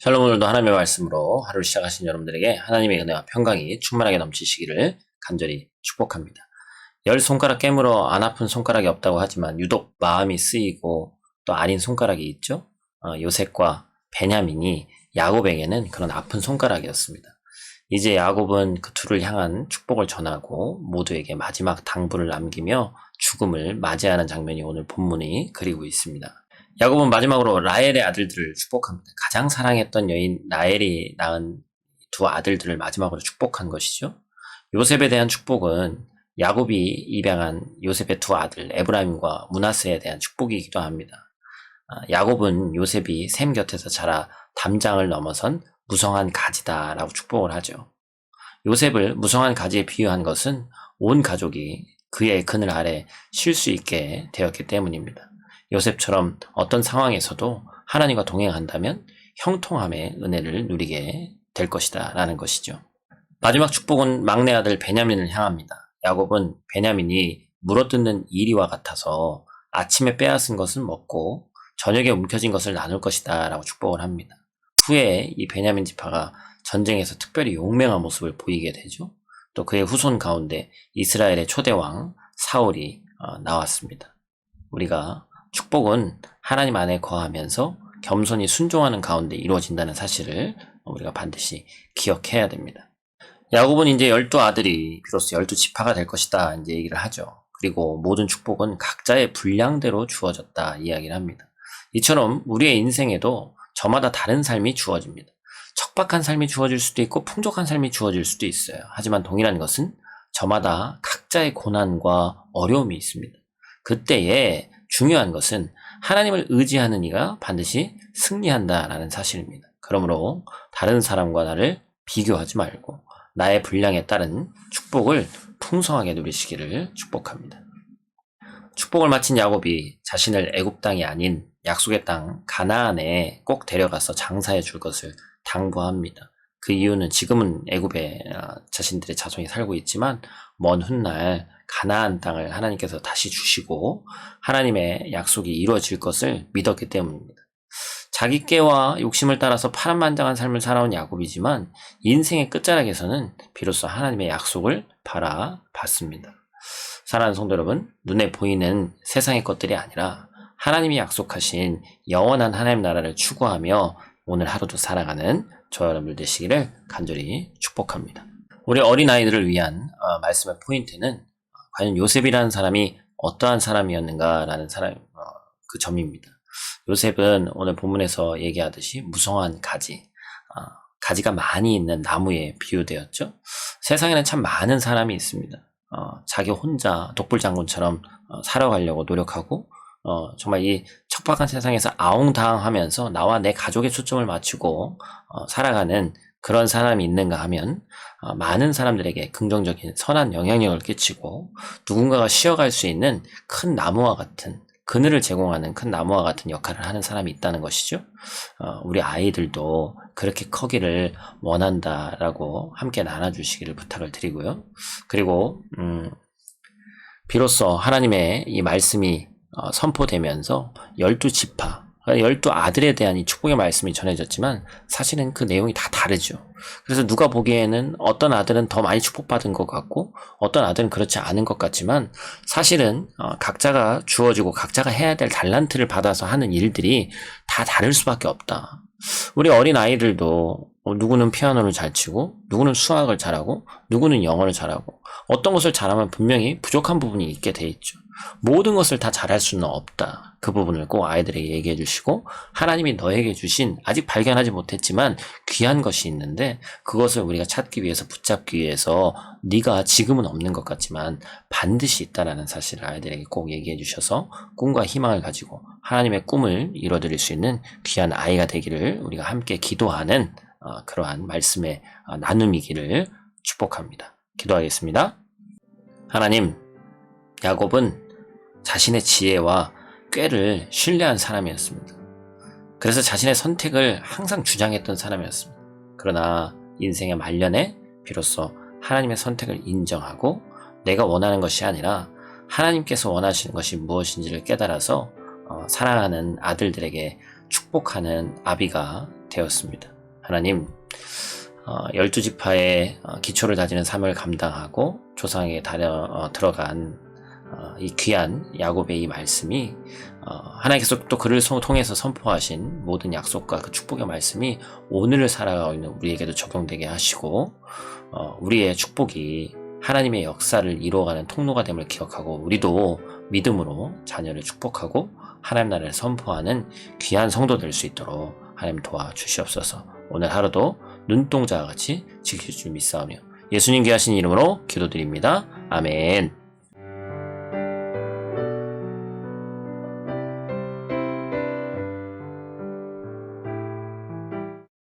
샬롬. 오늘도 하나님의 말씀으로 하루를 시작하신 여러분들에게 하나님의 은혜와 평강이 충만하게 넘치시기를 간절히 축복합니다. 10손가락 깨물어 안 아픈 손가락이 없다고 하지만 유독 마음이 쓰이고 또 아린 손가락이 있죠. 요셉과 베냐민이 야곱에게는 그런 아픈 손가락이었습니다. 이제 야곱은 그 둘을 향한 축복을 전하고 모두에게 마지막 당부를 남기며 죽음을 맞이하는 장면이 오늘 본문이 그리고 있습니다. 야곱은 마지막으로 라헬의 아들들을 축복합니다. 가장 사랑했던 여인 라헬이 낳은 두 아들들을 마지막으로 축복한 것이죠. 요셉에 대한 축복은 야곱이 입양한 요셉의 두 아들 에브라임과 므낫세에 대한 축복이기도 합니다. 야곱은 요셉이 셈 곁에서 자라 담장을 넘어선 무성한 가지다라고 축복을 하죠. 요셉을 무성한 가지에 비유한 것은 온 가족이 그의 그늘 아래 쉴 수 있게 되었기 때문입니다. 요셉처럼 어떤 상황에서도 하나님과 동행한다면 형통함의 은혜를 누리게 될 것이다 라는 것이죠. 마지막 축복은 막내 아들 베냐민을 향합니다. 야곱은 베냐민이 물어뜯는 이리와 같아서 아침에 빼앗은 것은 먹고 저녁에 움켜진 것을 나눌 것이다 라고 축복을 합니다. 후에 이 베냐민 지파가 전쟁에서 특별히 용맹한 모습을 보이게 되죠. 또 그의 후손 가운데 이스라엘의 초대왕 사울이 나왔습니다. 우리가 축복은 하나님 안에 거하면서 겸손히 순종하는 가운데 이루어진다는 사실을 우리가 반드시 기억해야 됩니다. 야곱은 이제 12아들이 비로소 12지파가 될 것이다 이제 얘기를 하죠. 그리고 모든 축복은 각자의 분량대로 주어졌다 이야기를 합니다. 이처럼 우리의 인생에도 저마다 다른 삶이 주어집니다. 척박한 삶이 주어질 수도 있고 풍족한 삶이 주어질 수도 있어요. 하지만 동일한 것은 저마다 각자의 고난과 어려움이 있습니다. 그때에 중요한 것은 하나님을 의지하는 이가 반드시 승리한다라는 사실입니다. 그러므로 다른 사람과 나를 비교하지 말고 나의 분량에 따른 축복을 풍성하게 누리시기를 축복합니다. 축복을 마친 야곱이 자신을 애굽 땅이 아닌 약속의 땅 가나안에 꼭 데려가서 장사해 줄 것을 당부합니다. 그 이유는 지금은 애굽에 자신들의 자손이 살고 있지만 먼 훗날 가나안 땅을 하나님께서 다시 주시고 하나님의 약속이 이루어질 것을 믿었기 때문입니다. 자기 깨와 욕심을 따라서 파란만장한 삶을 살아온 야곱이지만 인생의 끝자락에서는 비로소 하나님의 약속을 바라봤습니다. 사랑하는 성도 여러분, 눈에 보이는 세상의 것들이 아니라 하나님이 약속하신 영원한 하나님 나라를 추구하며 오늘 하루도 살아가는 저 여러분들 되시기를 간절히 축복합니다. 우리 어린아이들을 위한 말씀의 포인트는 과연 요셉이라는 사람이 어떠한 사람이었는가라는 그 점입니다. 요셉은 오늘 본문에서 얘기하듯이 무성한 가지, 가지가 많이 있는 나무에 비유되었죠. 세상에는 참 많은 사람이 있습니다. 자기 혼자 독불장군처럼 살아가려고 노력하고 정말 이 척박한 세상에서 아웅다웅하면서 나와 내 가족의 초점을 맞추고 살아가는 그런 사람이 있는가 하면 많은 사람들에게 긍정적인 선한 영향력을 끼치고 누군가가 쉬어갈 수 있는 큰 나무와 같은 그늘을 제공하는 큰 나무와 같은 역할을 하는 사람이 있다는 것이죠. 우리 아이들도 그렇게 커기를 원한다라고 함께 나눠주시기를 부탁을 드리고요. 그리고 비로소 하나님의 이 말씀이 선포되면서 12지파, 12아들에 대한 이 축복의 말씀이 전해졌지만 사실은 그 내용이 다 다르죠. 그래서 누가 보기에는 어떤 아들은 더 많이 축복받은 것 같고 어떤 아들은 그렇지 않은 것 같지만 사실은 각자가 주어지고 각자가 해야 될 달란트를 받아서 하는 일들이 다 다를 수밖에 없다. 우리 어린 아이들도 누구는 피아노를 잘 치고 누구는 수학을 잘하고 누구는 영어를 잘하고 어떤 것을 잘하면 분명히 부족한 부분이 있게 돼 있죠. 모든 것을 다 잘할 수는 없다. 그 부분을 꼭 아이들에게 얘기해 주시고 하나님이 너에게 주신 아직 발견하지 못했지만 귀한 것이 있는데 그것을 우리가 찾기 위해서 붙잡기 위해서 네가 지금은 없는 것 같지만 반드시 있다라는 사실을 아이들에게 꼭 얘기해 주셔서 꿈과 희망을 가지고 하나님의 꿈을 이뤄드릴 수 있는 귀한 아이가 되기를 우리가 함께 기도하는 그러한 말씀의 나눔이기를 축복합니다. 기도하겠습니다. 하나님, 야곱은 자신의 지혜와 꾀를 신뢰한 사람이었습니다. 그래서 자신의 선택을 항상 주장했던 사람이었습니다. 그러나 인생의 말년에 비로소 하나님의 선택을 인정하고 내가 원하는 것이 아니라 하나님께서 원하시는 것이 무엇인지를 깨달아서 사랑하는 아들들에게 축복하는 아비가 되었습니다. 하나님, 12지파의 기초를 다지는 삶을 감당하고 조상에게 들어간 이 귀한 야곱의 이 말씀이 하나님께서 또 그를 통해서 선포하신 모든 약속과 그 축복의 말씀이 오늘을 살아가고 있는 우리에게도 적용되게 하시고 우리의 축복이 하나님의 역사를 이루어가는 통로가 됨을 기억하고 우리도 믿음으로 자녀를 축복하고 하나님 나라를 선포하는 귀한 성도 될 수 있도록 하나님 도와주시옵소서. 오늘 하루도 눈동자와 같이 지킬 줄 믿사오며 예수님 귀하신 이름으로 기도드립니다. 아멘.